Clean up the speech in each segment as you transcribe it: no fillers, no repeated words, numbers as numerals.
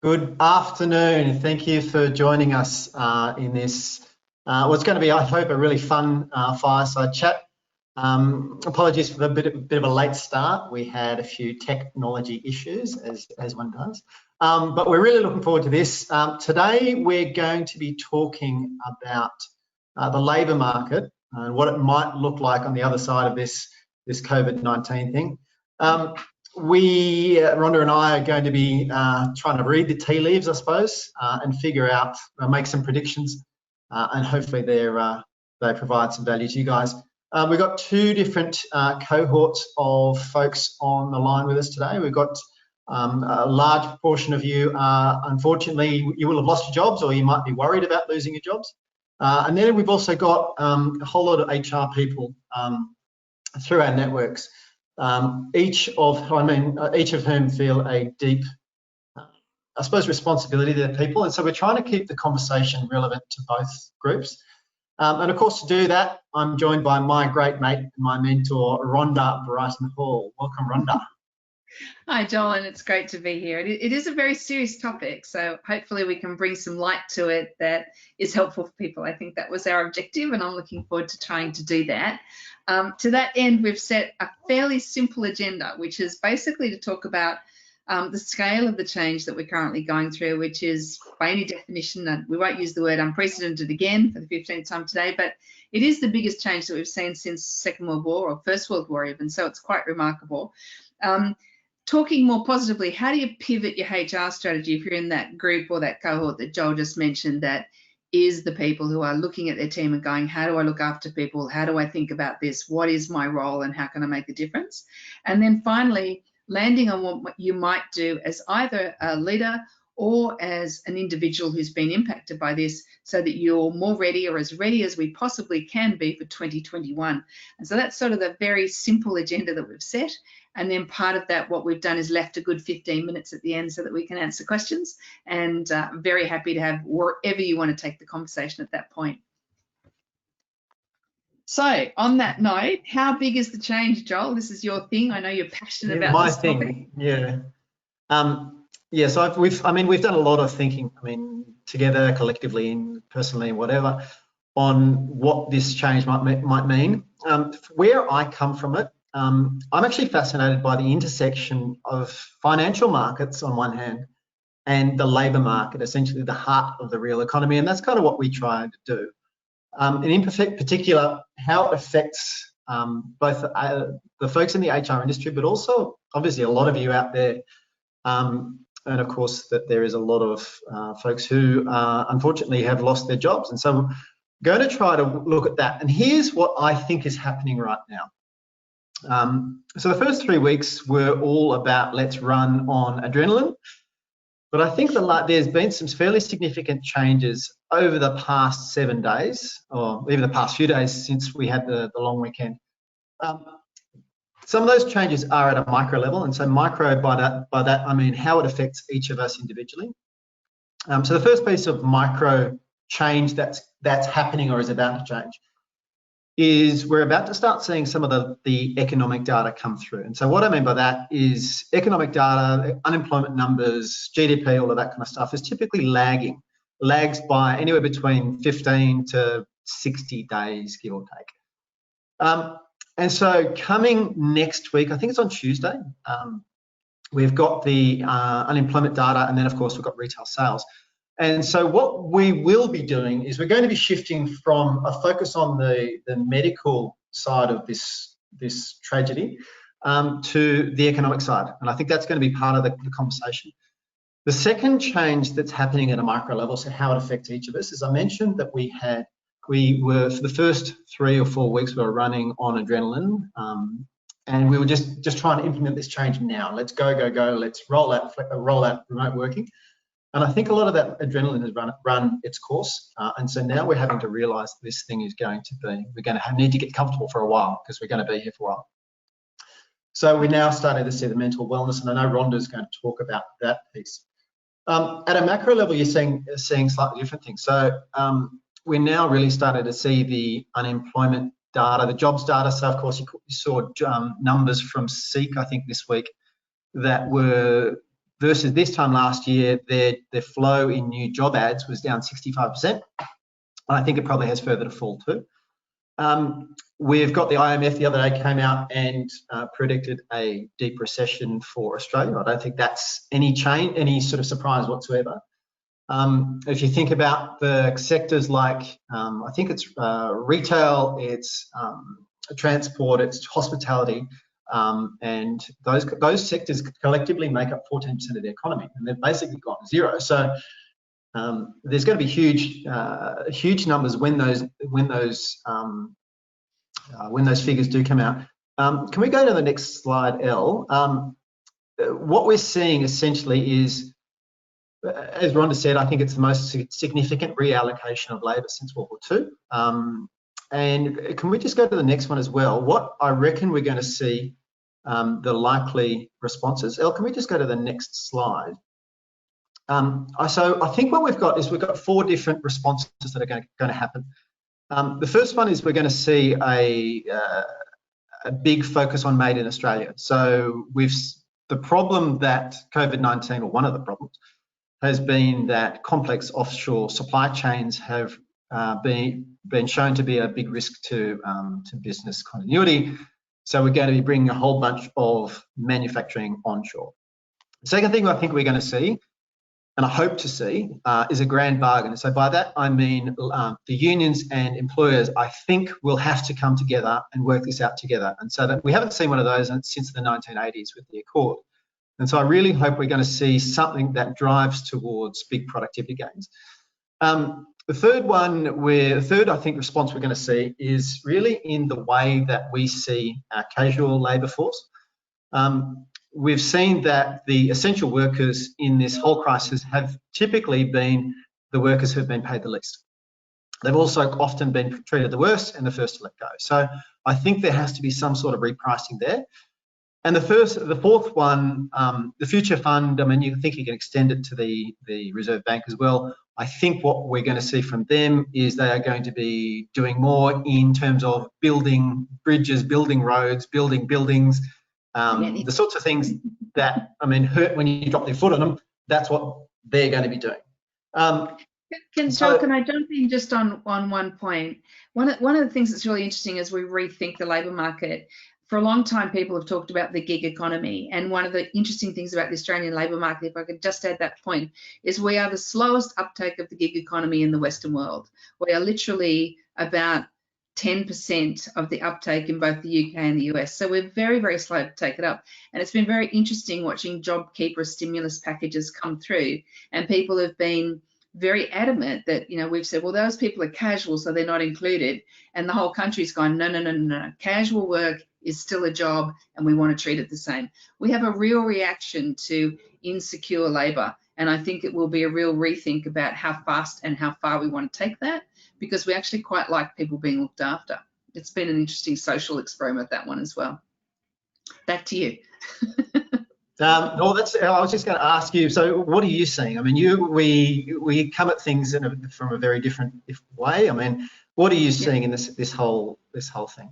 Good afternoon. Thank you for joining us in this, what's going to be, I hope, a really fun fireside chat. Apologies for the bit of a late start. We had a few technology issues, as one does. But we're really looking forward to this. Today, we're going to be talking about the labour market and what it might look like on the other side of this COVID-19 thing. Rhonda and I are going to be trying to read the tea leaves, I suppose, and figure out, make some predictions, and hopefully they provide some value to you guys. We've got two different cohorts of folks on the line with us today. We've got a large proportion of you, unfortunately, you will have lost your jobs, or you might be worried about losing your jobs. And then we've also got a whole lot of HR people through our networks. Each of whom feel a deep, I suppose, responsibility to their people, and so we're trying to keep the conversation relevant to both groups. And of course, to do that, I'm joined by my great mate and my mentor, Rhonda Brighton-Hall. Welcome, Rhonda. Hi, Joel, and it's great to be here. It is a very serious topic, so hopefully we can bring some light to it that is helpful for people. I think that was our objective, and I'm looking forward to trying to do that. To that end, we've set a fairly simple agenda, which is basically to talk about the scale of the change that we're currently going through, which is, by any definition, and we won't use the word unprecedented again for the 15th time today, but it is the biggest change that we've seen since Second World War, or First World War even, so it's quite remarkable. Talking more positively, how do you pivot your HR strategy if you're in that group or that cohort that Joel just mentioned, that is the people who are looking at their team and going, how do I look after people? How do I think about this? What is my role and how can I make a difference? And then finally, landing on what you might do as either a leader or as an individual who's been impacted by this, so that you're more ready, or as ready as we possibly can be, for 2021. And so that's sort of the very simple agenda that we've set. And then part of that, what we've done is left a good 15 minutes at the end so that we can answer questions. And I'm very happy to have wherever you want to take the conversation at that point. So on that note, how big is the change, Joel? This is your thing. I know you're passionate about this topic. My thing, yeah. Yeah, so we've done a lot of thinking, together, collectively, and personally, and whatever, on what this change might mean. Where I come from it, I'm actually fascinated by the intersection of financial markets on one hand and the labour market, essentially the heart of the real economy, and that's kind of what we try to do. And in particular, how it affects both the folks in the HR industry, but also obviously a lot of you out there, and of course that there is a lot of folks who unfortunately have lost their jobs. And so I'm going to try to look at that. And here's what I think is happening right now. So the first 3 weeks were all about let's run on adrenaline. But I think there's been some fairly significant changes over the past 7 days, or even the past few days since we had the long weekend. Some of those changes are at a micro level, and so micro by that I mean how it affects each of us individually. So the first piece of micro change that's happening or is about to change is we're about to start seeing some of the economic data come through. And so what I mean by that is economic data, unemployment numbers, GDP, all of that kind of stuff is typically lags by anywhere between 15 to 60 days, give or take. And so coming next week, I think it's on Tuesday, we've got the unemployment data, and then of course we've got retail sales. And so what we will be doing is we're going to be shifting from a focus on the medical side of this tragedy to the economic side. And I think that's going to be part of the conversation. The second change that's happening at a micro level, so how it affects each of us, is I mentioned that we were for the first 3 or 4 weeks, we were running on adrenaline, and we were just trying to implement this change now. Let's go. Let's roll out remote working. And I think a lot of that adrenaline has run its course. And so now we're having to realise this thing is going to be, we're going to need to get comfortable for a while, because we're going to be here for a while. So we're now starting to see the mental wellness, and I know Rhonda's going to talk about that piece. At a macro level, you're seeing slightly different things. So we're now really starting to see the unemployment data, the jobs data. So of course you saw numbers from Seek, I think this week, that were versus this time last year, their flow in new job ads was down 65%. And I think it probably has further to fall too. We've got the IMF the other day came out and predicted a deep recession for Australia. I don't think that's any sort of surprise whatsoever. If you think about the sectors like, I think it's retail, it's transport, it's hospitality, and those sectors collectively make up 14% of the economy, and they've basically gone zero. So there's going to be huge numbers when those figures do come out. Can we go to the next slide, Elle? What we're seeing essentially is, as Rhonda said, I think it's the most significant reallocation of labour since World War II. And can we just go to the next one as well? What I reckon we're going to see the likely responses. Elle, can we just go to the next slide? So I think what we've got 4 different responses that are going to happen. The first one is we're going to see a big focus on made in Australia. So the problem that COVID-19, or one of the problems, has been that complex offshore supply chains have been shown to be a big risk to business continuity. So we're going to be bringing a whole bunch of manufacturing onshore. The second thing I think we're going to see, and I hope to see, is a grand bargain. So by that I mean the unions and employers, I think, will have to come together and work this out together. And so that we haven't seen one of those since the 1980s with the Accord. And so I really hope we're going to see something that drives towards big productivity gains. The third I think response we're going to see is really in the way that we see our casual labour force. We've seen that the essential workers in this whole crisis have typically been the workers who've been paid the least. They've also often been treated the worst and the first to let go. So I think there has to be some sort of repricing there. And the fourth one, the Future Fund, I mean, you think you can extend it to the Reserve Bank as well. I think what we're going to see from them is they are going to be doing more in terms of building bridges, building roads, building buildings, the sorts of things that, I mean, hurt when you drop your foot on them. That's what they're going to be doing. Can I jump in just on one point? One of the things that's really interesting as we rethink the labour market, for a long time people have talked about the gig economy, and one of the interesting things about the Australian labour market, if I could just add that point, is we are the slowest uptake of the gig economy in the Western world. We are literally about 10% of the uptake in both the UK and the US. So we're very, very slow to take it up. And it's been very interesting watching JobKeeper stimulus packages come through, and people have been very adamant that, you know, we've said, well, those people are casual, so they're not included. And the whole country's gone, no. Casual work is still a job, and we want to treat it the same. We have a real reaction to insecure labour, and I think it will be a real rethink about how fast and how far we want to take that, because we actually quite like people being looked after. It's been an interesting social experiment, that one as well. Back to you. I was just going to ask you, so what are you seeing? I mean, we come at things from a very different way. I mean, what are you seeing in this whole thing?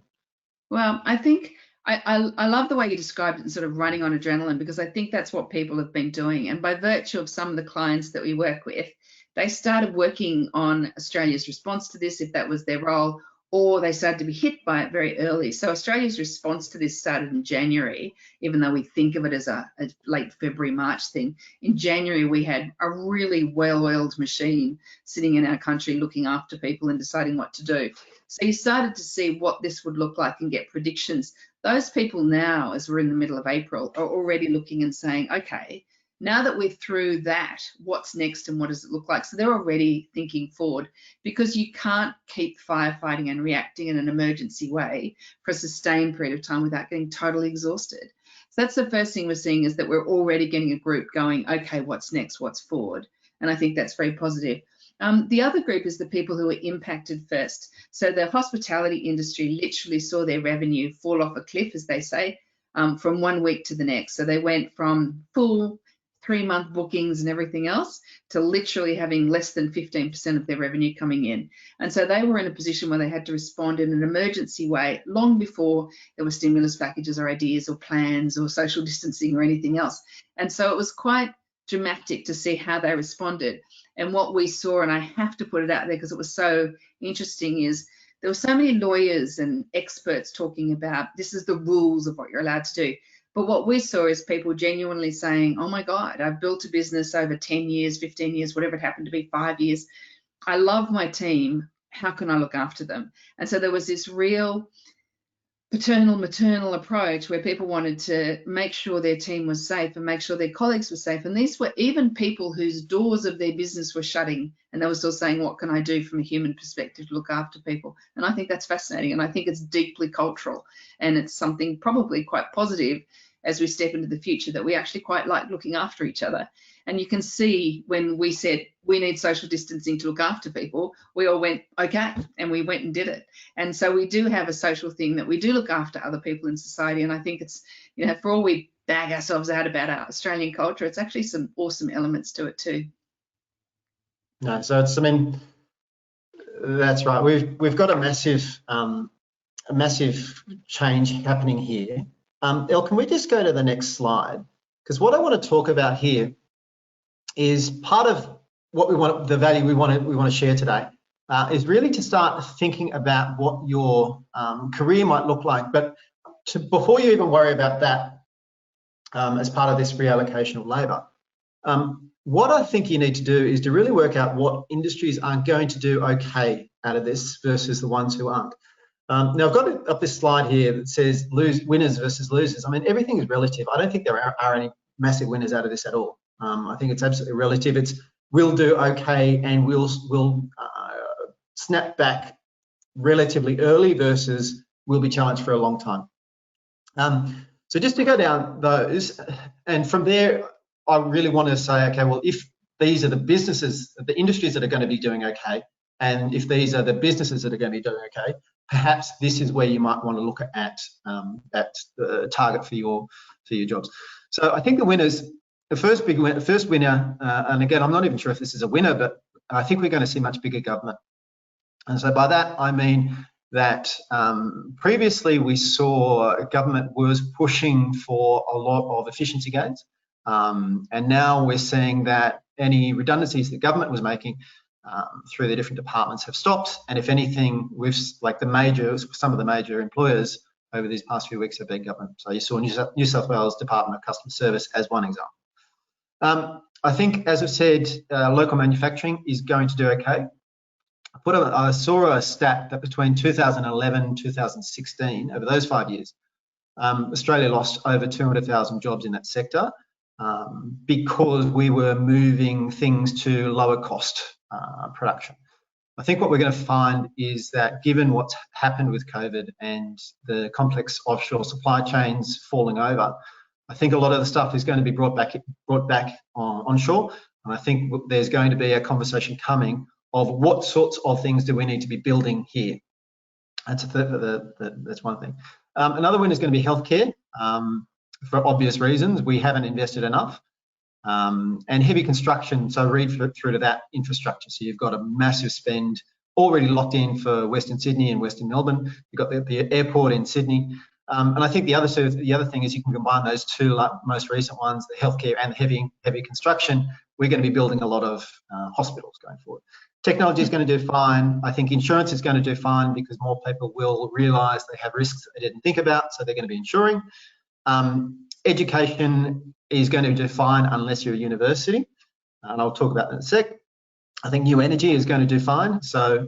Well, I think I love the way you described it, and sort of running on adrenaline, because I think that's what people have been doing. And by virtue of some of the clients that we work with, they started working on Australia's response to this, if that was their role, or they started to be hit by it very early. So Australia's response to this started in January, even though we think of it as a late February, March thing. In January, we had a really well-oiled machine sitting in our country looking after people and deciding what to do. So you started to see what this would look like and get predictions. Those people now, as we're in the middle of April, are already looking and saying, okay, now that we're through that, what's next and what does it look like? So they're already thinking forward, because you can't keep firefighting and reacting in an emergency way for a sustained period of time without getting totally exhausted. So that's the first thing we're seeing, is that we're already getting a group going, okay, what's next, what's forward? And I think that's very positive. The other group is the people who were impacted first. So the hospitality industry literally saw their revenue fall off a cliff, as they say, from 1 week to the next. So they went from full 3-month bookings and everything else to literally having less than 15% of their revenue coming in. And so they were in a position where they had to respond in an emergency way long before there were stimulus packages or ideas or plans or social distancing or anything else. And so it was quite dramatic to see how they responded. And what we saw, and I have to put it out there because it was so interesting, is there were so many lawyers and experts talking about this is the rules of what you're allowed to do. But what we saw is people genuinely saying, oh my God, I've built a business over 10 years, 15 years, whatever it happened to be, 5 years. I love my team. How can I look after them? And so there was this real paternal, maternal approach where people wanted to make sure their team was safe and make sure their colleagues were safe. And these were even people whose doors of their business were shutting, and they were still saying, what can I do from a human perspective to look after people? And I think that's fascinating, and I think it's deeply cultural, and it's something probably quite positive as we step into the future, that we actually quite like looking after each other. And you can see when we said we need social distancing to look after people, we all went, okay, and we went and did it. And so we do have a social thing that we do look after other people in society. And I think it's, you know, for all we bag ourselves out about our Australian culture, it's actually some awesome elements to it too. No, so it's, I mean, that's right. We've got a massive change happening here. Elle, can we just go to the next slide? Because what I want to talk about here is part of what we want, the value we want to share today, is really to start thinking about what your career might look like. But before you even worry about that, as part of this reallocation of labour, what I think you need to do is to really work out what industries are going to do okay out of this versus the ones who aren't. Now, I've got up this slide here that says winners versus losers. I mean, everything is relative. I don't think there are any massive winners out of this at all. I think it's absolutely relative. It's we'll do okay and we'll snap back relatively early versus we'll be challenged for a long time. So just to go down those, and from there, I really want to say, okay, well, if these are the businesses, the industries that are going to be doing okay, and if these are the businesses that are going to be doing okay, perhaps this is where you might want to look at the target for your jobs. So I think the winners, the first winner, and again, I'm not even sure if this is a winner, but I think we're going to see much bigger government. And so by that, I mean that previously we saw government was pushing for a lot of efficiency gains. And now we're seeing that any redundancies that government was making through the different departments have stopped. And if anything, with like some of the major employers over these past few weeks have been government. So you saw New South Wales Department of Customer Service as one example. I think, as I've said, local manufacturing is going to do okay. I saw a stat that between 2011 and 2016, over those 5 years, Australia lost over 200,000 jobs in that sector because we were moving things to lower cost production. I think what we're going to find is that given what's happened with COVID and the complex offshore supply chains falling over, I think a lot of the stuff is going to be brought back onshore. And I think there's going to be a conversation coming of what sorts of things do we need to be building here. That's one thing. Another one is going to be healthcare. For obvious reasons, we haven't invested enough. And heavy construction, so read through to that infrastructure. So you've got a massive spend already locked in for Western Sydney and Western Melbourne. You've got the airport in Sydney. And I think the other thing is you can combine those two most recent ones, the healthcare and the heavy construction. We're going to be building a lot of hospitals going forward. Technology is going to do fine. I think insurance is going to do fine because more people will realise they have risks that they didn't think about, so they're going to be insuring. Education is going to do fine unless you're a university, and I'll talk about that in a sec. I think new energy is going to do fine, so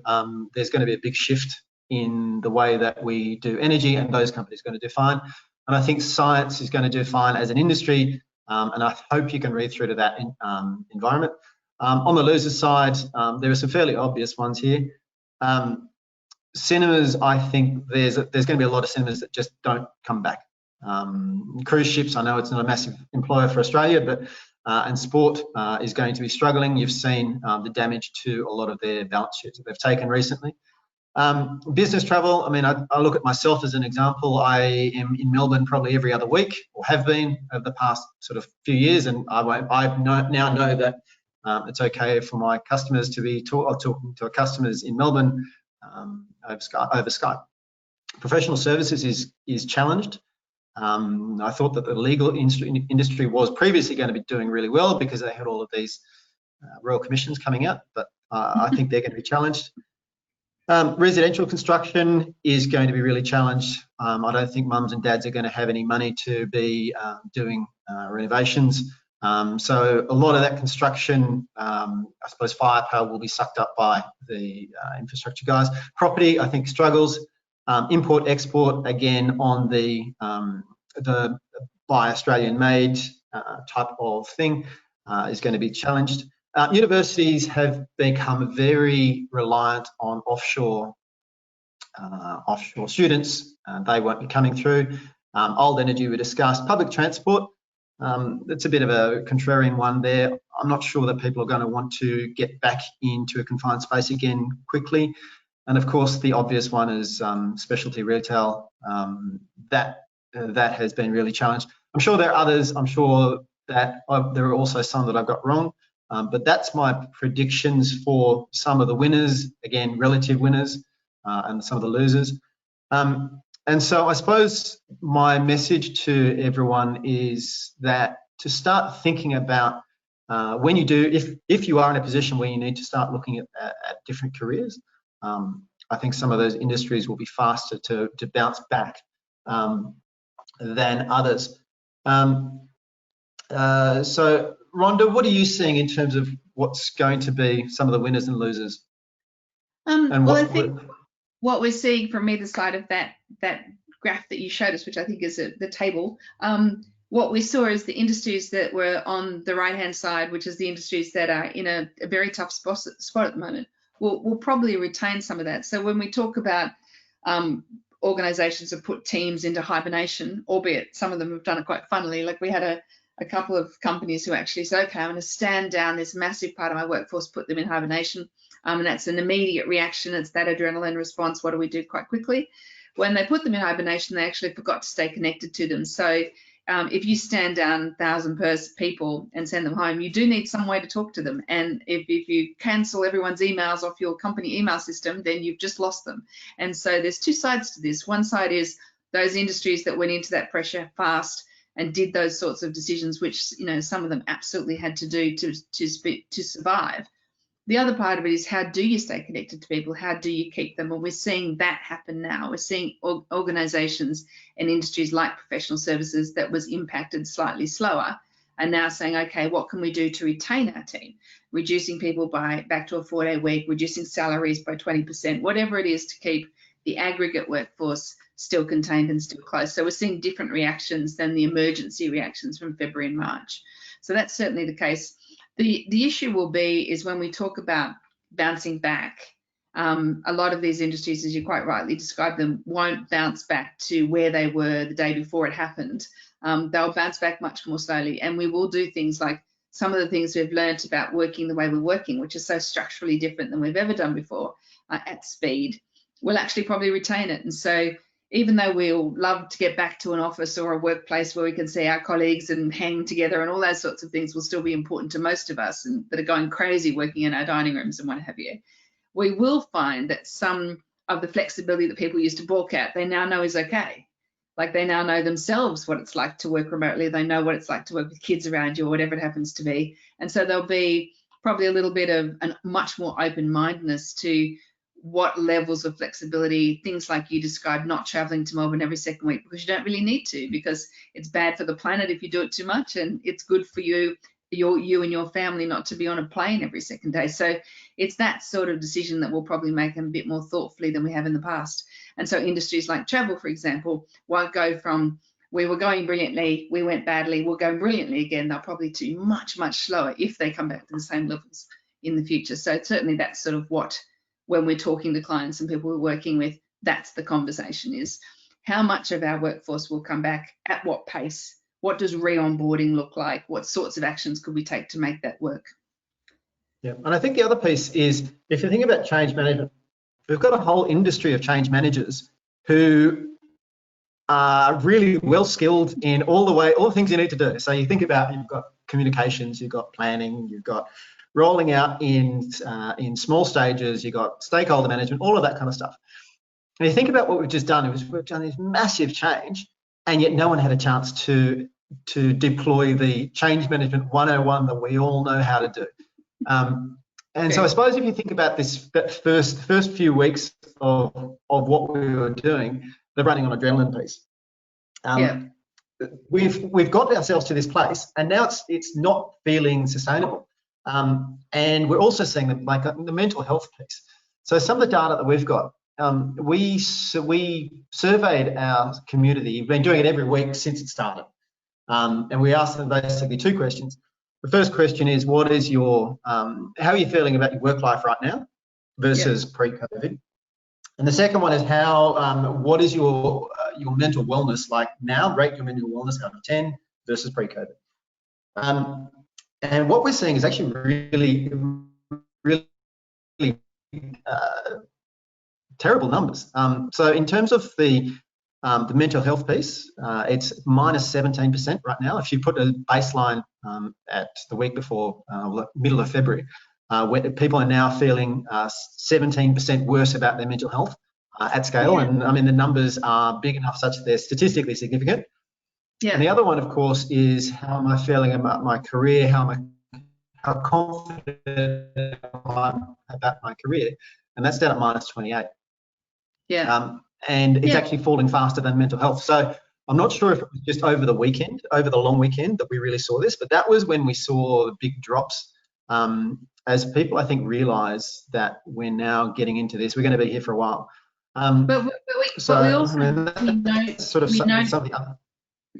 there's going to be a big shift in the way that we do energy, and those companies are going to do fine. And I think science is going to do fine as an industry, and I hope you can read through to that environment. On the loser side, there are some fairly obvious ones here. Cinemas, I think there's going to be a lot of cinemas that just don't come back. Cruise ships, I know it's not a massive employer for Australia, but and sport is going to be struggling. You've seen the damage to a lot of their balance sheets that they've taken recently. Business travel, I mean, I look at myself as an example. I am in Melbourne probably every other week, or have been over the past sort of few years, and I now know that it's okay for my customers to be talking to customers in Melbourne over Skype. Professional services is challenged. I thought that the legal industry was previously going to be doing really well because they had all of these royal commissions coming out, but I think they're going to be challenged. Residential construction is going to be really challenged. I don't think mums and dads are going to have any money to be doing renovations. So a lot of that construction, I suppose firepower will be sucked up by the infrastructure guys. Property, I think, struggles. Import, export, again, on the buy Australian made type of thing is going to be challenged. Universities have become very reliant on offshore students. They won't be coming through. Old energy we discussed. Public transport, it's a bit of a contrarian one there. I'm not sure that people are going to want to get back into a confined space again quickly. And of course, the obvious one is specialty retail. That has been really challenged. I'm sure there are others. I'm sure that there are also some that I've got wrong. But that's my predictions for some of the winners, again, relative winners, and some of the losers. And so I suppose my message to everyone is that to start thinking about when you do, if you are in a position where you need to start looking at different careers, I think some of those industries will be faster to bounce back than others. So Rhonda, what are you seeing in terms of what's going to be some of the winners and losers? Well, I think what we're seeing from either side of that graph that you showed us, which I think is the table, what we saw is the industries that were on the right-hand side, which is the industries that are in a very tough spot at the moment, will probably retain some of that. So when we talk about organisations that put teams into hibernation, albeit some of them have done it quite funnily, like we had a couple of companies who actually said, okay, I'm going to stand down this massive part of my workforce, put them in hibernation. And that's an immediate reaction. It's that adrenaline response. What do we do quite quickly? When they put them in hibernation, they actually forgot to stay connected to them. So if you stand down 1,000 people and send them home, you do need some way to talk to them. And if you cancel everyone's emails off your company email system, then you've just lost them. And so there's two sides to this. One side is those industries that went into that pressure fast and did those sorts of decisions, which some of them absolutely had to do to survive. The other part of it is, how do you stay connected to people? How do you keep them? And we're seeing that happen now. We're seeing organisations and industries like professional services that was impacted slightly slower are now saying, okay, what can we do to retain our team? Reducing people back to a 4-day week, reducing salaries by 20%, whatever it is to keep the aggregate workforce still contained and still close. So we're seeing different reactions than the emergency reactions from February and March. So that's certainly the case. The issue will be is when we talk about bouncing back, a lot of these industries, as you quite rightly described them, won't bounce back to where they were the day before it happened. They'll bounce back much more slowly, and we will do things like some of the things we've learned about working the way we're working, which is so structurally different than we've ever done before, at speed. We'll actually probably retain it. And so even though we'll love to get back to an office or a workplace where we can see our colleagues and hang together and all those sorts of things will still be important to most of us and that are going crazy working in our dining rooms and what have you, we will find that some of the flexibility that people used to balk at, they now know is okay. Like they now know themselves what it's like to work remotely. They know what it's like to work with kids around you or whatever it happens to be. And so there'll be probably a little bit of a much more open-mindedness to what levels of flexibility, things like you described, not traveling to Melbourne every second week because you don't really need to, because it's bad for the planet if you do it too much, and it's good for you and your family not to be on a plane every second day. So it's that sort of decision that we'll probably make a bit more thoughtfully than we have in the past. And so industries like travel, for example, won't go from we were going brilliantly, we went badly, we'll go brilliantly again. They'll probably do much, much slower if they come back to the same levels in the future. So certainly that's sort of what, when we're talking to clients and people we're working with, that's the conversation, is how much of our workforce will come back, at what pace, what does re-onboarding look like, what sorts of actions could we take to make that work? Yeah, and I think the other piece is, if you think about change management we've got a whole industry of change managers who are really well skilled in all the things you need to do. So you think about, you've got communications, you've got planning, you've got rolling out in small stages, you've got stakeholder management, all of that kind of stuff. And you think about what we've just done, we've done this massive change, and yet no one had a chance to deploy the change management 101 that we all know how to do. And so I suppose if you think about that first few weeks of what we were doing, the running on adrenaline piece. We've got ourselves to this place, and now it's not feeling sustainable. And we're also seeing the mental health piece. So some of the data that we've got, we surveyed our community. We've been doing it every week since it started, and we asked them basically 2 questions. The first question is, what is your how are you feeling about your work life right now versus pre-COVID? And the second one is what is your mental wellness like now? Rate your mental wellness out of 10 versus pre-COVID. And what we're seeing is actually really, really terrible numbers. So in terms of the mental health piece, it's minus 17% right now. If you put a baseline at the week before, middle of February, where people are now feeling 17% worse about their mental health at scale. And I mean, the numbers are big enough such that they're statistically significant. And the other one, of course, is how am I feeling about my career? How confident am I about my career? And that's down at minus 28. And it's actually falling faster than mental health. So I'm not sure if it was just over the long weekend that we really saw this, but that was when we saw the big drops, as people, I think, realise that we're now getting into this. We're going to be here for a while. But we also know something.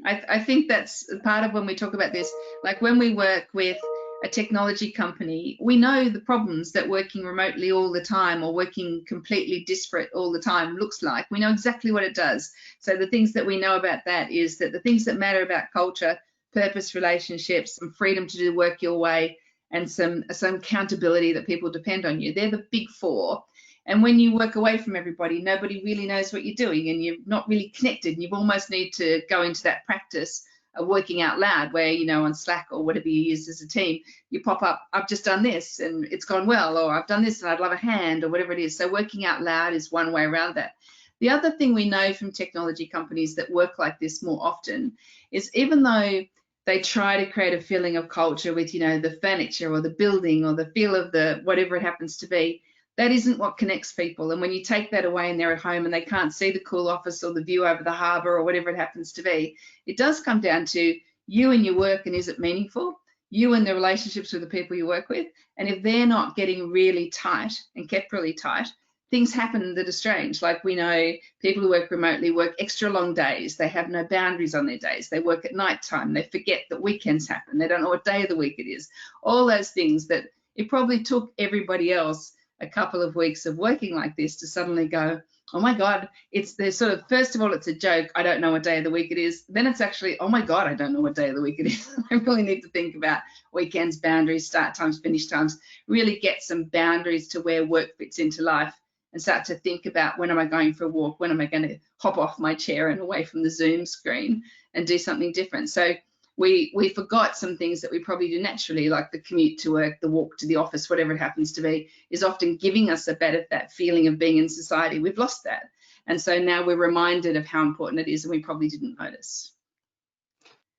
I think that's part of when we talk about this, like when we work with a technology company, we know the problems that working remotely all the time or working completely disparate all the time looks like. We know exactly what it does. So the things that we know about that is that the things that matter about culture, purpose, relationships, some freedom to do work your way, and some accountability that people depend on you, they're the big 4. And when you work away from everybody, nobody really knows what you're doing and you're not really connected. You almost need to go into that practice of working out loud where, on Slack or whatever you use as a team, you pop up, I've just done this and it's gone well, or I've done this and I'd love a hand, or whatever it is. So working out loud is one way around that. The other thing we know from technology companies that work like this more often is, even though they try to create a feeling of culture with, the furniture or the building or the feel of the whatever it happens to be, that isn't what connects people. And when you take that away and they're at home and they can't see the cool office or the view over the harbour or whatever it happens to be, it does come down to you and your work, and is it meaningful? You and the relationships with the people you work with. And if they're not getting really tight and kept really tight, things happen that are strange. Like, we know people who work remotely work extra long days. They have no boundaries on their days. They work at night time. They forget that weekends happen. They don't know what day of the week it is. All those things that it probably took everybody else a couple of weeks of working like this to suddenly go, oh my God, there's sort of, first of all, it's a joke. I don't know what day of the week it is. Then it's actually, oh my God, I don't know what day of the week it is. I really need to think about weekends, boundaries, start times, finish times, really get some boundaries to where work fits into life, and start to think about, when am I going for a walk? When am I going to hop off my chair and away from the Zoom screen and do something different? So we forgot some things that we probably do naturally, like the commute to work, the walk to the office, whatever it happens to be, is often giving us that feeling of being in society. We've lost that. And so now we're reminded of how important it is, and we probably didn't notice.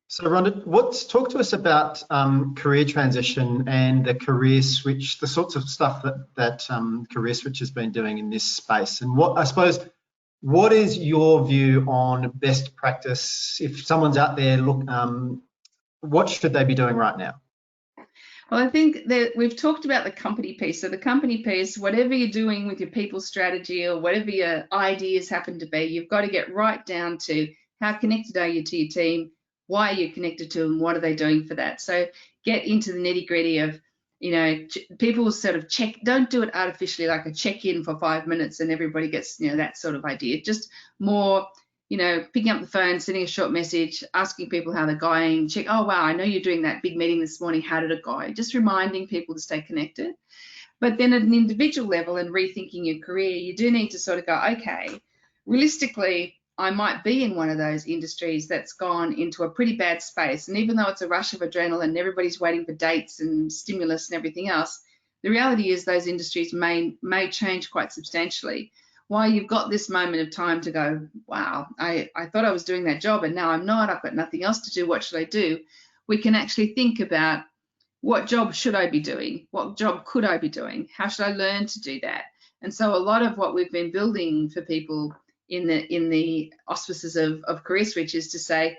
So Rhonda, talk to us about career transition and the career switch, the sorts of stuff that Career Switch has been doing in this space. And what is your view on best practice? If someone's out there, what should they be doing right now? Well, I think that we've talked about the company piece. So the company piece, whatever you're doing with your people strategy or whatever your ideas happen to be, you've got to get right down to how connected are you to your team, why are you connected to them, what are they doing for that? So get into the nitty gritty of, people sort of check, don't do it artificially, like a check-in for 5 minutes and everybody gets, that sort of idea. Just more, picking up the phone, sending a short message, asking people how they're going, check, oh, wow, I know you're doing that big meeting this morning. How did it go? Just reminding people to stay connected. But then at an individual level and rethinking your career, you do need to sort of go, okay, realistically, I might be in one of those industries that's gone into a pretty bad space. And even though it's a rush of adrenaline and everybody's waiting for dates and stimulus and everything else, the reality is those industries may change quite substantially. While you've got this moment of time to go, wow, I thought I was doing that job and now I'm not, I've got nothing else to do, what should I do? We can actually think about, what job should I be doing? What job could I be doing? How should I learn to do that? And so a lot of what we've been building for people in the auspices of Career Switch is to say,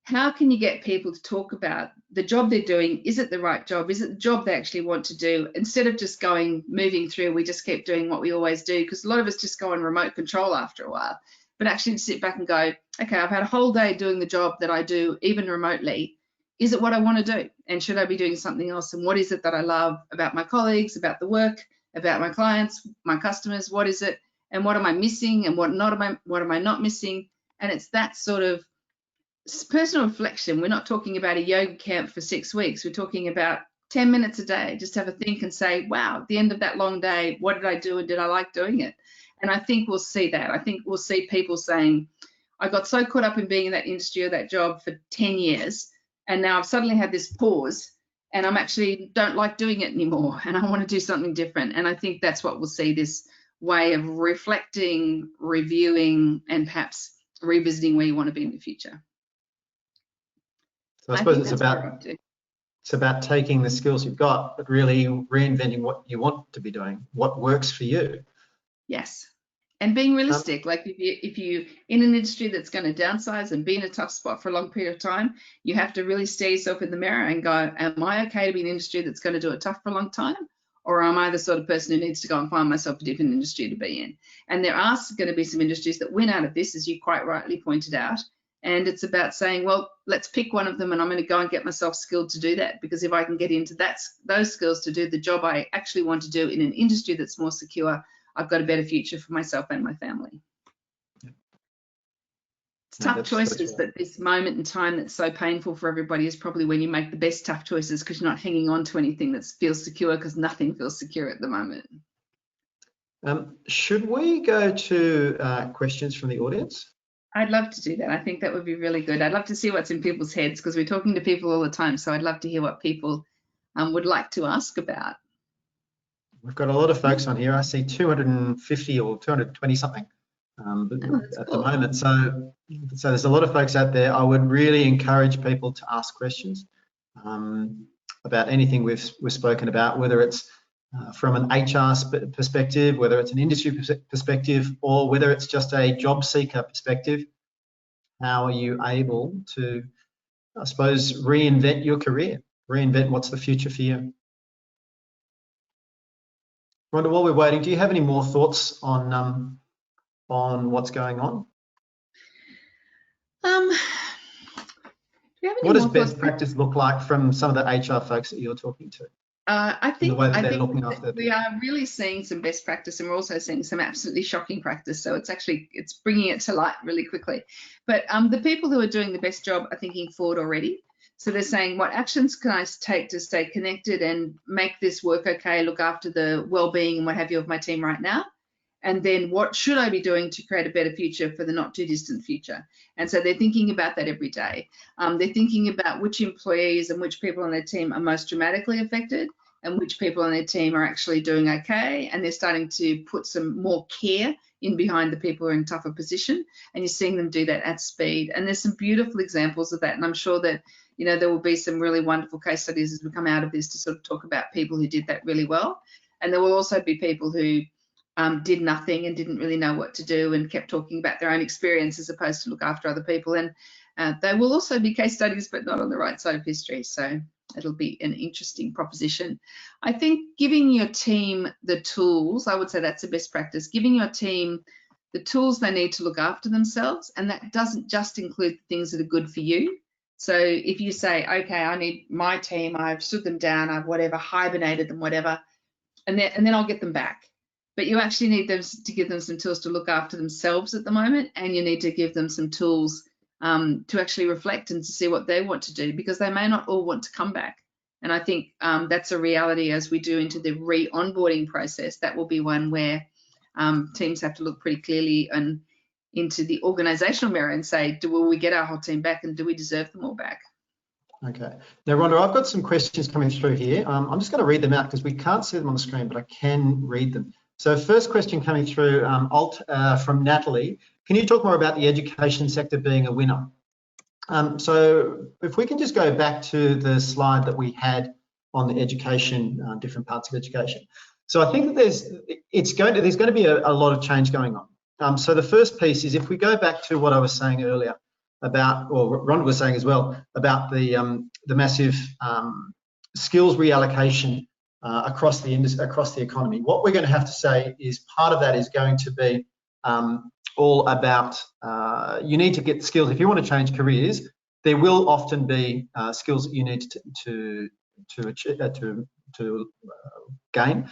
how can you get people to talk about the job they're doing? Is it the right job? Is it the job they actually want to do? Instead of just moving through, we just keep doing what we always do, because a lot of us just go on remote control after a while. But actually to sit back and go, okay, I've had a whole day doing the job that I do, even remotely. Is it what I want to do? And should I be doing something else? And what is it that I love about my colleagues, about the work, about my clients, my customers? What is it? And what am I missing? And what am I not missing? And it's that sort of personal reflection. We're not talking about a yoga camp for 6 weeks. We're talking about 10 minutes a day. Just have a think and say, wow, at the end of that long day, what did I do and did I like doing it? And I think we'll see that. I think we'll see people saying, I got so caught up in being in that industry or that job for 10 years, and now I've suddenly had this pause and I'm actually don't like doing it anymore and I want to do something different. And I think that's what we'll see, this way of reflecting, reviewing, and perhaps revisiting where you want to be in the future. So I suppose it's about taking the skills you've got, but really reinventing what you want to be doing, what works for you. Yes. And being realistic, like if you in an industry that's going to downsize and be in a tough spot for a long period of time, you have to really stare yourself in the mirror and go, am I okay to be in an industry that's going to do it tough for a long time? Or am I the sort of person who needs to go and find myself a different industry to be in? And there are going to be some industries that win out of this, as you quite rightly pointed out. And it's about saying, well, let's pick one of them and I'm going to go and get myself skilled to do that. Because if I can get into those skills to do the job I actually want to do in an industry that's more secure, I've got a better future for myself and my family. It's tough choices, but this moment in time that's so painful for everybody is probably when you make the best tough choices, because you're not hanging on to anything that feels secure, because nothing feels secure at the moment. Should we go to questions from the audience? I'd love to do that. I think that would be really good. I'd love to see what's in people's heads, because we're talking to people all the time. So I'd love to hear what people would like to ask about. We've got a lot of folks on here. I see 250 or 220 something at the moment. So there's a lot of folks out there. I would really encourage people to ask questions about anything we've spoken about, whether it's from an HR perspective, whether it's an industry perspective, or whether it's just a job seeker perspective. How are you able to, I suppose, reinvent your career, reinvent what's the future for you? Rhonda, while we're waiting, do you have any more thoughts on what's going on? What does best practice look like from some of the HR folks that you're talking to? I think after we are really seeing some best practice, and we're also seeing some absolutely shocking practice. So it's bringing it to light really quickly. But the people who are doing the best job are thinking forward already. So they're saying, what actions can I take to stay connected and make this work okay, look after the well-being and what have you of my team right now? And then what should I be doing to create a better future for the not too distant future? And so they're thinking about that every day. They're thinking about which employees and which people on their team are most dramatically affected and which people on their team are actually doing okay. And they're starting to put some more care in behind the people who are in a tougher position. And you're seeing them do that at speed. And there's some beautiful examples of that. And I'm sure that there will be some really wonderful case studies as we come out of this to sort of talk about people who did that really well. And there will also be people who did nothing and didn't really know what to do and kept talking about their own experience as opposed to look after other people. And there will also be case studies, but not on the right side of history. So it'll be an interesting proposition. I think giving your team the tools, I would say that's the best practice, giving your team the tools they need to look after themselves. And that doesn't just include things that are good for you. So if you say, okay, I need my team, I've stood them down, I've whatever, hibernated them, whatever, and then I'll get them back. But you actually need them to give them some tools to look after themselves at the moment, and you need to give them some tools to actually reflect and to see what they want to do, because they may not all want to come back. And I think that's a reality as we do into the re-onboarding process. That will be one where teams have to look pretty clearly and into the organisational mirror and say, will we get our whole team back, and do we deserve them all back? Okay. Now, Rhonda, I've got some questions coming through here. I'm just going to read them out because we can't see them on the screen, but I can read them. So first question coming through, from Natalie. Can you talk more about the education sector being a winner? So if we can just go back to the slide that we had on the education, different parts of education. So I think that there's going to be a lot of change going on. So the first piece is, if we go back to what I was saying earlier about, or Rhonda was saying as well, about the massive skills reallocation across the economy. What we're going to have to say is part of that is going to be all about you need to get skills. If you want to change careers, there will often be skills that you need to gain.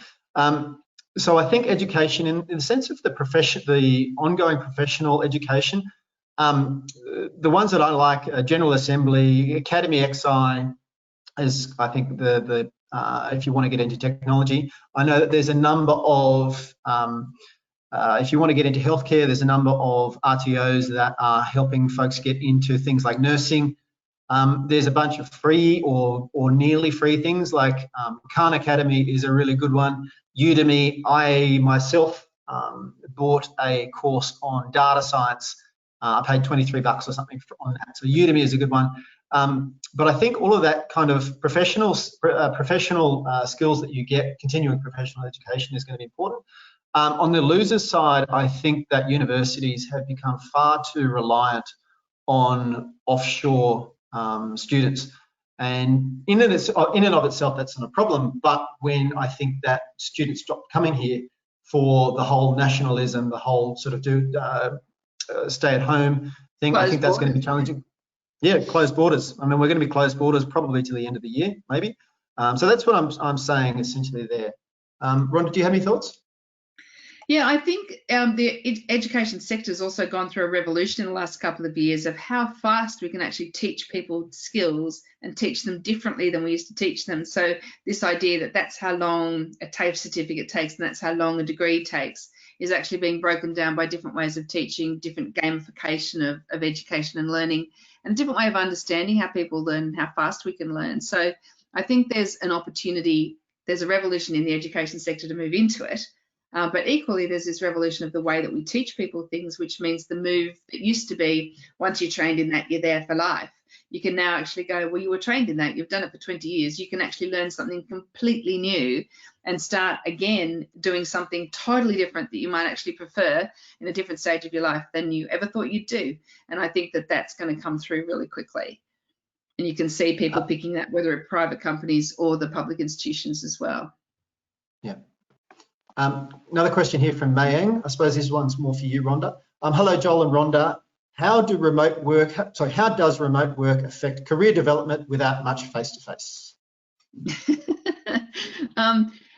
So I think education, in the sense of the ongoing professional education, the ones that I like, General Assembly, Academy XI, is I think if you want to get into technology. I know that there's a number of if you want to get into healthcare, there's a number of RTOs that are helping folks get into things like nursing. There's a bunch of free or nearly free things like Khan Academy is a really good one. Udemy, I myself bought a course on data science. I paid $23 or something on that. So Udemy is a good one. But I think all of that kind of professional skills that you get, continuing professional education, is going to be important. On the losers side, I think that universities have become far too reliant on offshore students, and in and of itself, that's not a problem. But when I think that students stop coming here for the whole nationalism, the whole sort of stay at home thing, I think that's going to be challenging. Yeah, closed borders. I mean, we're going to be closed borders probably to the end of the year, maybe. So that's what I'm saying essentially there. Rhonda, do you have any thoughts? Yeah, I think the education sector has also gone through a revolution in the last couple of years of how fast we can actually teach people skills and teach them differently than we used to teach them. So this idea that that's how long a TAFE certificate takes and that's how long a degree takes is actually being broken down by different ways of teaching, different gamification of education and learning, and a different way of understanding how people learn and how fast we can learn. So I think there's an opportunity, there's a revolution in the education sector to move into it. But equally, there's this revolution of the way that we teach people things, which means the move that used to be, once you're trained in that, you're there for life. You can now actually go, well, you were trained in that, you've done it for 20 years. You can actually learn something completely new and start again doing something totally different that you might actually prefer in a different stage of your life than you ever thought you'd do. And I think that that's going to come through really quickly. And you can see people picking that, whether it's private companies or the public institutions as well. Yeah. Another question here from Mayang. I suppose this one's more for you, Rhonda. Hello, Joel and Rhonda. How does remote work affect career development without much face-to-face?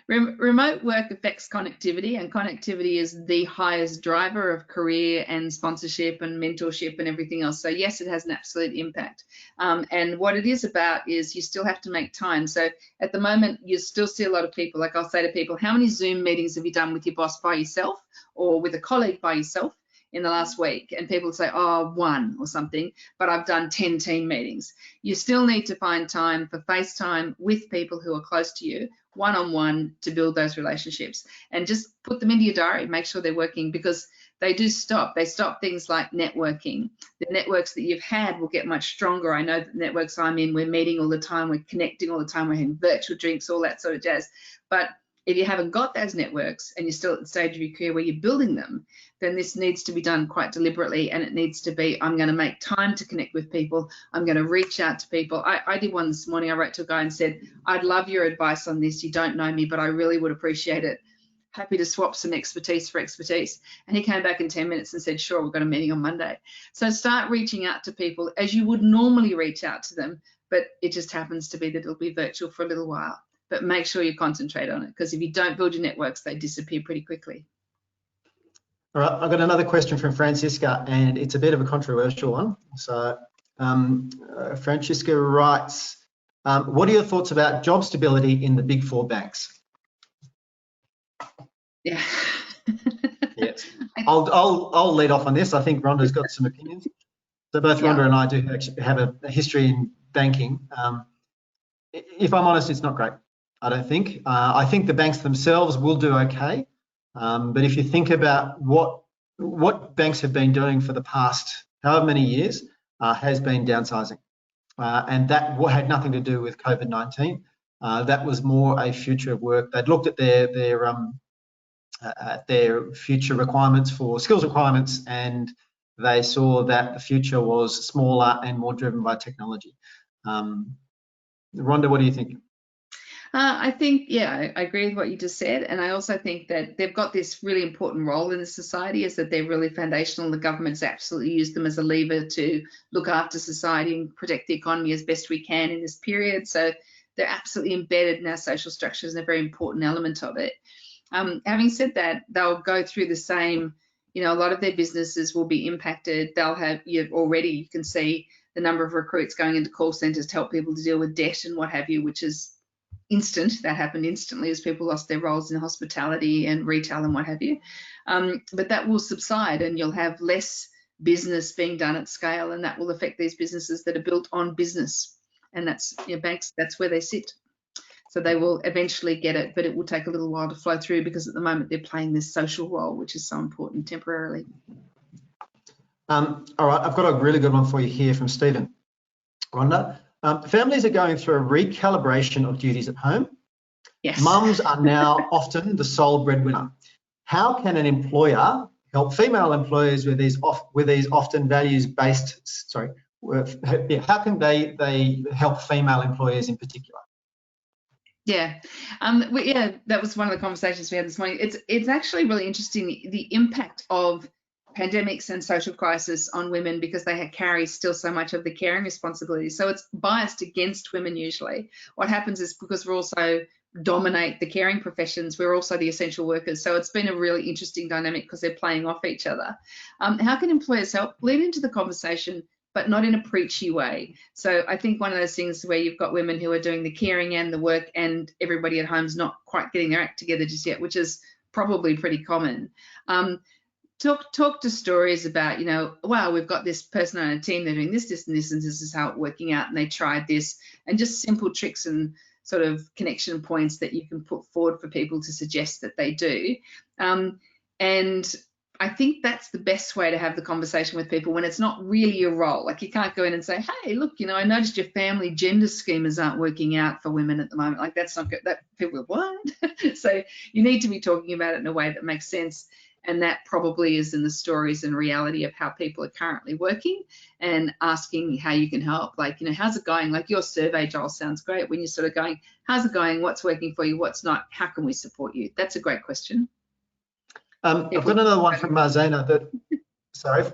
Remote work affects connectivity, and connectivity is the highest driver of career and sponsorship and mentorship and everything else. So yes, it has an absolute impact. And what it is about is you still have to make time. So at the moment, you still see a lot of people, like I'll say to people, how many Zoom meetings have you done with your boss by yourself or with a colleague by yourself in the last week? And people say, oh, 1 or something, but I've done 10 team meetings. You still need to find time for FaceTime with people who are close to you, one-on-one, to build those relationships, and just put them into your diary, make sure they're working, because they do stop. They stop things like networking. The networks that you've had will get much stronger. I know that the networks I'm in, we're meeting all the time, we're connecting all the time, we're having virtual drinks, all that sort of jazz. But if you haven't got those networks and you're still at the stage of your career where you're building them, then this needs to be done quite deliberately, and it needs to be, I'm going to make time to connect with people. I'm going to reach out to people. I did one this morning. I wrote to a guy and said, I'd love your advice on this. You don't know me, but I really would appreciate it. Happy to swap some expertise for expertise. And he came back in 10 minutes and said, sure, we've got a meeting on Monday. So start reaching out to people as you would normally reach out to them, but it just happens to be that it'll be virtual for a little while. But make sure you concentrate on it, because if you don't build your networks, they disappear pretty quickly. All right, I've got another question from Francisca, and it's a bit of a controversial one. So Francisca writes, What are your thoughts about job stability in the big four banks? Yeah. Yes. I'll lead off on this. I think Rhonda's got some opinions. So both Rhonda and I do actually have a history in banking. If I'm honest, it's not great. I don't think. I think the banks themselves will do okay. But if you think about what banks have been doing for the past however many years, has been downsizing. And that had nothing to do with COVID-19. That was more a future of work. They'd looked at their future requirements for skills requirements, and they saw that the future was smaller and more driven by technology. Rhonda, what do you think? I think, yeah, I agree with what you just said. And I also think that they've got this really important role in the society, is that they're really foundational. The government's absolutely used them as a lever to look after society and protect the economy as best we can in this period. So they're absolutely embedded in our social structures and a very important element of it. Having said that, they'll go through the same, a lot of their businesses will be impacted. They'll have, already you can see the number of recruits going into call centres to help people to deal with debt and what have you, which is instant. That happened instantly as people lost their roles in hospitality and retail and what have you. But that will subside, and you'll have less business being done at scale, and that will affect these businesses that are built on business. And that's, banks, that's where they sit. So they will eventually get it, but it will take a little while to flow through, because at the moment they're playing this social role, which is so important temporarily. All right, I've got a really good one for you here from Stephen. Rhonda, families are going through a recalibration of duties at home. Yes. Mums are now often the sole breadwinner. How can an employer help female employers with these often values-based, how can they help female employers in particular? Yeah, that was one of the conversations we had this morning. It's actually really interesting, the impact of pandemics and social crisis on women, because they carry still so much of the caring responsibility. So it's biased against women usually. What happens is, because we also dominate the caring professions, we're also the essential workers. So it's been a really interesting dynamic, because they're playing off each other. How can employers help? Lead into the conversation, but not in a preachy way. So I think one of those things where you've got women who are doing the caring and the work, and everybody at home's not quite getting their act together just yet, which is probably pretty common. Talk to stories about, wow, we've got this person on a team, they're doing this, this, and this, and this is how it's working out, and they tried this, and just simple tricks and sort of connection points that you can put forward for people to suggest that they do. And I think that's the best way to have the conversation with people when it's not really your role. Like, you can't go in and say, hey, look, I noticed your family gender schemas aren't working out for women at the moment. Like, that's not good. That people are, what? So you need to be talking about it in a way that makes sense. And that probably is in the stories and reality of how people are currently working, and asking how you can help. Like, how's it going? Like, your survey, Joel, sounds great when you're sort of going, how's it going? What's working for you? What's not? How can we support you? That's a great question. I've got another one from Marzena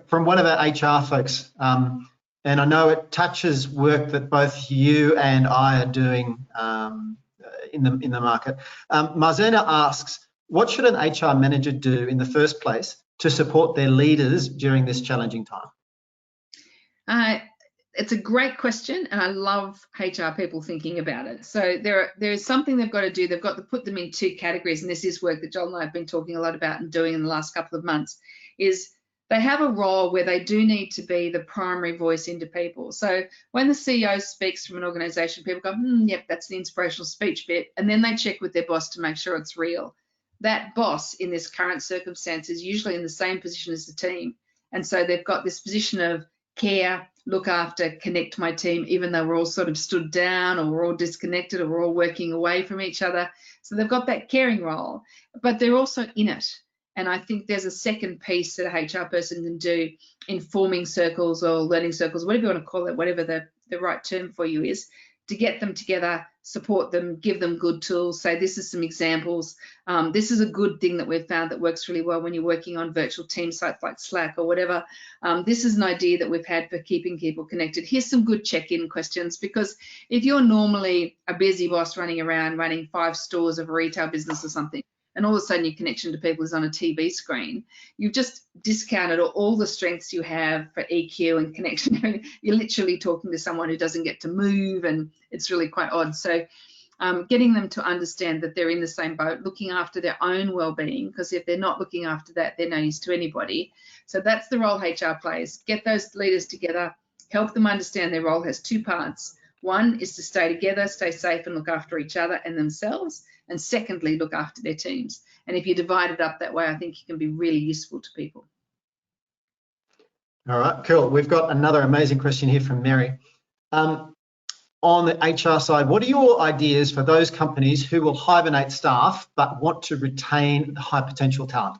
from one of our HR folks. And I know it touches work that both you and I are doing in the market. Marzena asks, what should an HR manager do in the first place to support their leaders during this challenging time? It's a great question, and I love HR people thinking about it. So there is something they've got to do. They've got to put them in two categories, and this is work that Joel and I have been talking a lot about and doing in the last couple of months, is they have a role where they do need to be the primary voice into people. So when the CEO speaks from an organization, people go, yep, that's the inspirational speech bit, and then they check with their boss to make sure it's real. That boss in this current circumstance is usually in the same position as the team. And so they've got this position of care, look after, connect my team, even though we're all sort of stood down, or we're all disconnected, or we're all working away from each other. So they've got that caring role, but they're also in it. And I think there's a second piece that a HR person can do, informing circles or learning circles, whatever you want to call it, whatever the right term for you is, to get them together, support them, give them good tools, say this is some examples. This is a good thing that we've found that works really well when you're working on virtual team sites like Slack or whatever. This is an idea that we've had for keeping people connected. Here's some good check-in questions, because if you're normally a busy boss running around running 5 stores of a retail business or something, and all of a sudden your connection to people is on a TV screen, you've just discounted all the strengths you have for EQ and connection. You're literally talking to someone who doesn't get to move, and it's really quite odd. So getting them to understand that they're in the same boat, looking after their own well-being, because if they're not looking after that, they're no use to anybody. So that's the role HR plays. Get those leaders together, help them understand their role has two parts. One is to stay together, stay safe, and look after each other and themselves. And secondly, look after their teams. And if you divide it up that way, I think you can be really useful to people. All right, cool. We've got another amazing question here from Mary. On the HR side, what are your ideas for those companies who will hibernate staff but want to retain the high potential talent?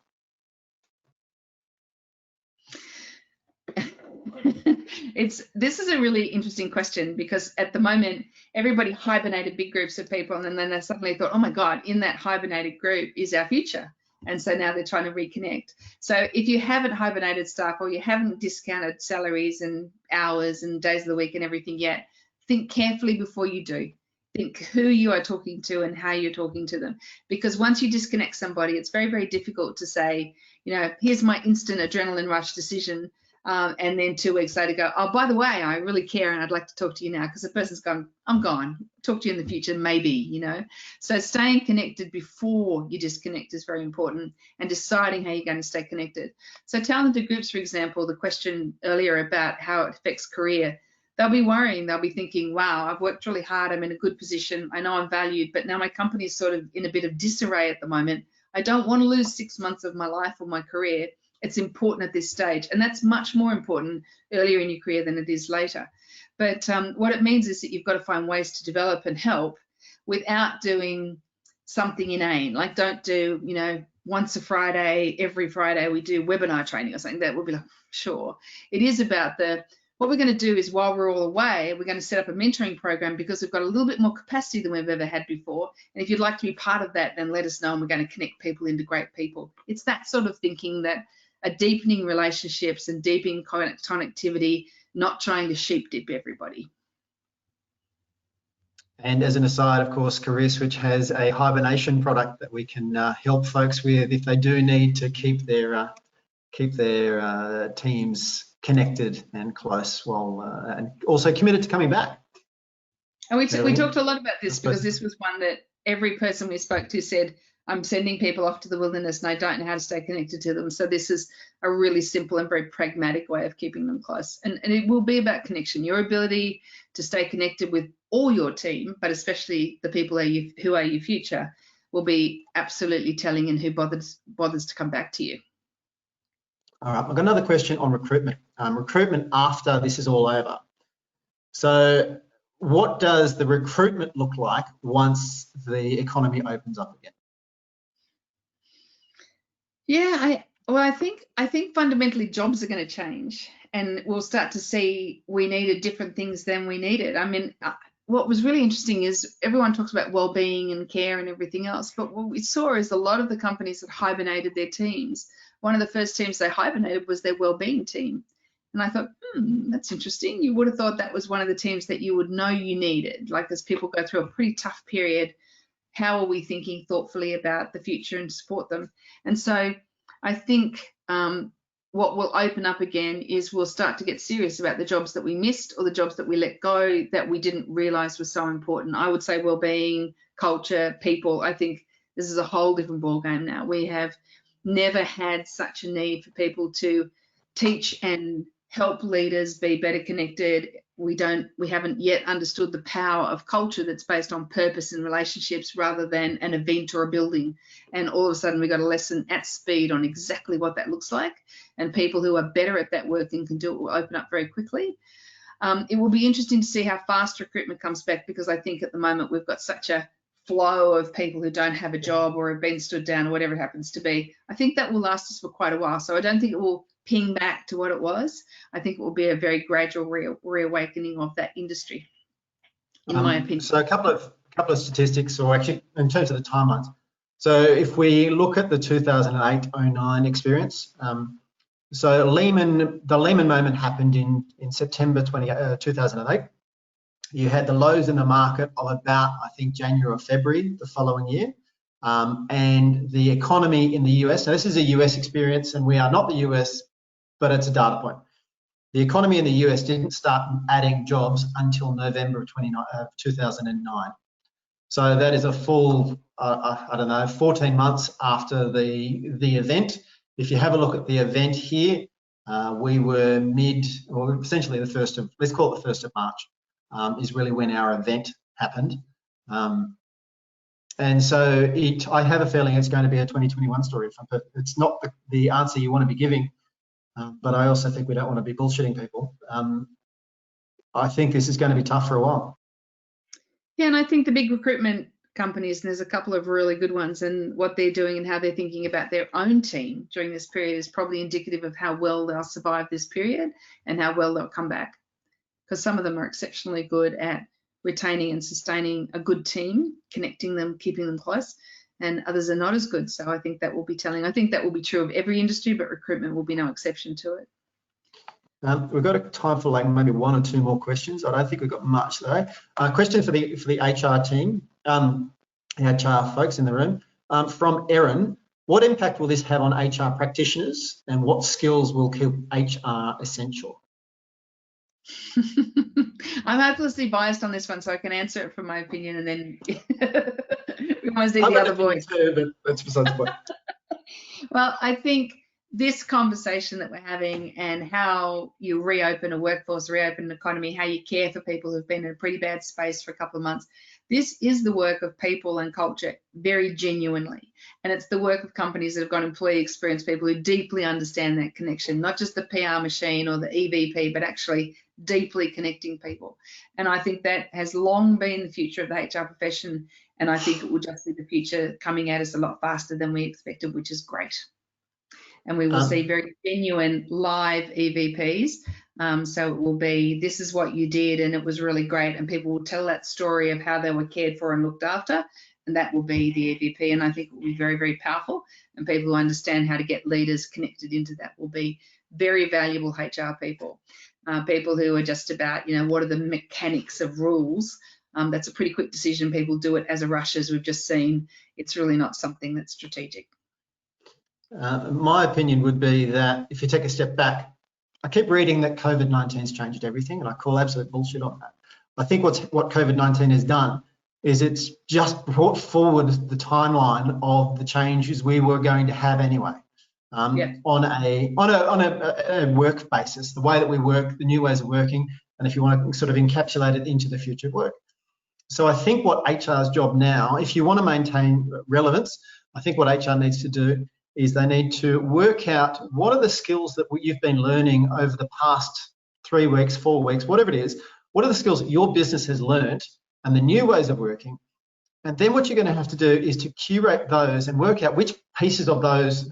This is a really interesting question, because at the moment everybody hibernated big groups of people, and then they suddenly thought, oh my God, in that hibernated group is our future. And so now they're trying to reconnect. So if you haven't hibernated staff, or you haven't discounted salaries and hours and days of the week and everything yet, think carefully before you do. Think who you are talking to and how you're talking to them. Because once you disconnect somebody, it's very, very difficult to say, you know, here's my instant adrenaline rush decision. And then 2 weeks later go, oh, by the way, I really care and I'd like to talk to you now, because the person's gone, I'm gone, talk to you in the future, maybe, you know. So staying connected before you disconnect is very important, and deciding how you're going to stay connected. So talented groups, for example, the question earlier about how it affects career, they'll be worrying, they'll be thinking, wow, I've worked really hard, I'm in a good position, I know I'm valued, but now my company is sort of in a bit of disarray at the moment. I don't want to lose 6 months of my life or my career. It's important at this stage, and that's much more important earlier in your career than it is later. But what it means is that you've got to find ways to develop and help without doing something inane. Like, don't do, you know, once a Friday, every Friday we do webinar training or something. That would be like, sure. It is about what we're going to do is, while we're all away, we're going to set up a mentoring program, because we've got a little bit more capacity than we've ever had before. And if you'd like to be part of that, then let us know, and we're going to connect people into great people. It's that sort of thinking, that a deepening relationships and deepening connectivity, not trying to sheep dip everybody. And as an aside, of course, Career Switch has a hibernation product that we can help folks with if they do need to keep their teams connected and close, while and also committed to coming back. And we talked a lot about this, because this was one that every person we spoke to said, I'm sending people off to the wilderness and I don't know how to stay connected to them. So this is a really simple and very pragmatic way of keeping them close. And it will be about connection, your ability to stay connected with all your team, but especially the people who are your future, will be absolutely telling in who bothers to come back to you. All right, I've got another question on recruitment. Recruitment after this is all over. So what does the recruitment look like once the economy opens up again? Yeah, I think fundamentally jobs are going to change, and we'll start to see we needed different things than we needed. I mean, what was really interesting is everyone talks about well-being and care and everything else, but what we saw is a lot of the companies that hibernated their teams, one of the first teams they hibernated was their well-being team. And I thought, that's interesting. You would have thought that was one of the teams that you would know you needed. Like, as people go through a pretty tough period, how are we thinking thoughtfully about the future and support them? And so I think what will open up again is we'll start to get serious about the jobs that we missed, or the jobs that we let go that we didn't realize were so important. I would say well-being, culture, people. I think this is a whole different ballgame now. We have never had such a need for people to teach and help leaders be better connected. We haven't yet understood the power of culture that's based on purpose and relationships rather than an event or a building. And all of a sudden we got a lesson at speed on exactly what that looks like. And people who are better at that work and can do it will open up very quickly. It will be interesting to see how fast recruitment comes back, because I think at the moment we've got such a flow of people who don't have a job or have been stood down or whatever it happens to be. I think that will last us for quite a while. So I don't think it will ping back to what it was. I think it will be a very gradual reawakening of that industry, in my opinion. So a couple of statistics, or actually in terms of the timelines. So if we look at the 2008-09 experience, so the Lehman moment happened in September 2008. You had the lows in the market of about, I think, January or February the following year. and the economy in the US. Now, this is a US experience, and we are not the US, but it's a data point. The economy in the US didn't start adding jobs until November of 2009. So that is a full, I don't know, 14 months after the event. If you have a look at the event here, we were essentially the 1st of, let's call it the 1st of March, is really when our event happened. And so I have a feeling it's going to be a 2021 story. It's not the answer you want to be giving, but I also think we don't want to be bullshitting people. I think this is going to be tough for a while. Yeah, and I think the big recruitment companies, and there's a couple of really good ones, and what they're doing and how they're thinking about their own team during this period is probably indicative of how well they'll survive this period and how well they'll come back. Because some of them are exceptionally good at retaining and sustaining a good team, connecting them, keeping them close, and others are not as good. So I think that will be telling. I think that will be true of every industry, but recruitment will be no exception to it. We've got time for like maybe 1 or 2 more questions. I don't think we've got much though. Question for the HR team, the HR folks in the room, from Erin. What impact will this have on HR practitioners, and what skills will keep HR essential? I'm hopelessly biased on this one, so I can answer it from my opinion, and then we always need the other voice. Too, but that's besides the point. Well, I think this conversation that we're having and how you reopen a workforce, reopen an economy, how you care for people who've been in a pretty bad space for a couple of months, this is the work of people and culture very genuinely. And it's the work of companies that have got employee experience people who deeply understand that connection, not just the PR machine or the EVP, but actually deeply connecting people. And I think that has long been the future of the HR profession. And I think it will just be the future coming at us a lot faster than we expected, which is great. And we will see very genuine live EVPs. So it will be, this is what you did and it was really great. And people will tell that story of how they were cared for and looked after. And that will be the EVP. And I think it will be very, very powerful. And people who understand how to get leaders connected into that will be very valuable HR people. People who are just about, what are the mechanics of rules? That's a pretty quick decision. People do it as a rush, as we've just seen. It's really not something that's strategic. My opinion would be that if you take a step back, I keep reading that COVID-19 has changed everything, and I call absolute bullshit on that. I think what COVID-19 has done is it's just brought forward the timeline of the changes we were going to have anyway. On a work basis, the way that we work, the new ways of working, and if you want to sort of encapsulate it into the future of work. So I think what HR's job now, if you want to maintain relevance, I think what HR needs to do is they need to work out what are the skills that you've been learning over the past 3 weeks, 4 weeks, whatever it is. What are the skills that your business has learned and the new ways of working? And then what you're going to have to do is to curate those and work out which pieces of those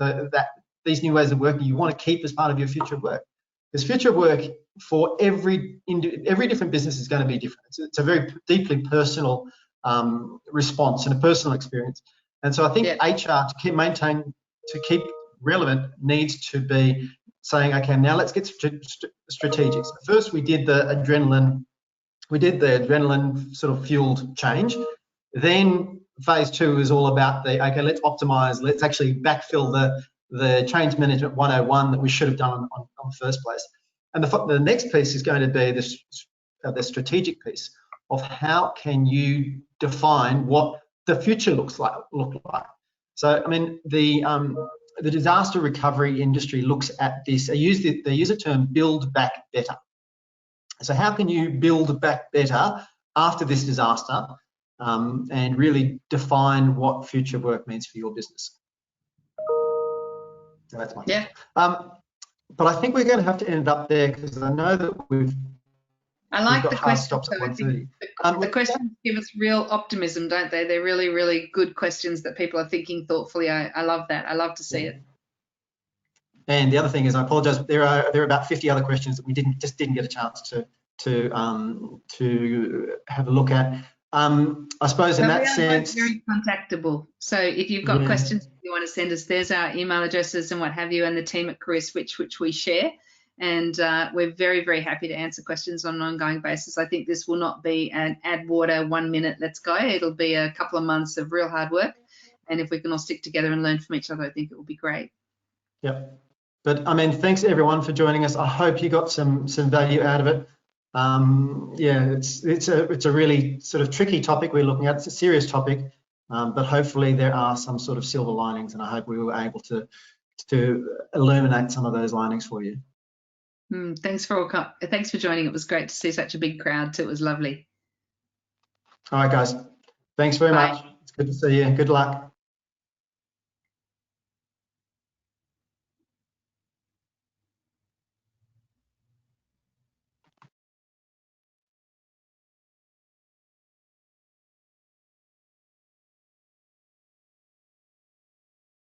these new ways of working you want to keep as part of your future of work. Because future of work for every different business is going to be different. It's a very deeply personal response and a personal experience. And so I think HR to keep relevant needs to be saying, okay, now let's get strategic. So first we did the adrenaline sort of fueled change. Then phase 2 is all about okay, let's optimize, let's actually backfill the change management 101 that we should have done on the first place. And the next piece is going to be the strategic piece of how can you define what the future look like. So, I mean, the disaster recovery industry looks at this. They use the term build back better. So how can you build back better after this disaster and really define what future work means for your business? So that's my but I think we're going to have to end up there because I know that I like the questions. Stops at 1:30. The questions give us real optimism, don't they? They're really, really good questions that people are thinking thoughtfully. I love that. I love to see it. And the other thing is, I apologise, there are about 50 other questions that we didn't get a chance to have a look at. I suppose in that sense, very contactable. So if you've got questions you want to send us, there's our email addresses and what have you, and the team at Career Switch, which we share. And we're very, very happy to answer questions on an ongoing basis. I think this will not be an add water 1 minute, let's go. It'll be a couple of months of real hard work. And if we can all stick together and learn from each other, I think it will be great. Yep. But I mean, thanks everyone for joining us. I hope you got some value out of it. Yeah, it's a really sort of tricky topic we're looking at. It's a serious topic, but hopefully there are some sort of silver linings, and I hope we were able to illuminate some of those linings for you. Thanks for joining. It was great to see such a big crowd too. It was lovely. All right, guys. Thanks very much. It's good to see you. Good luck.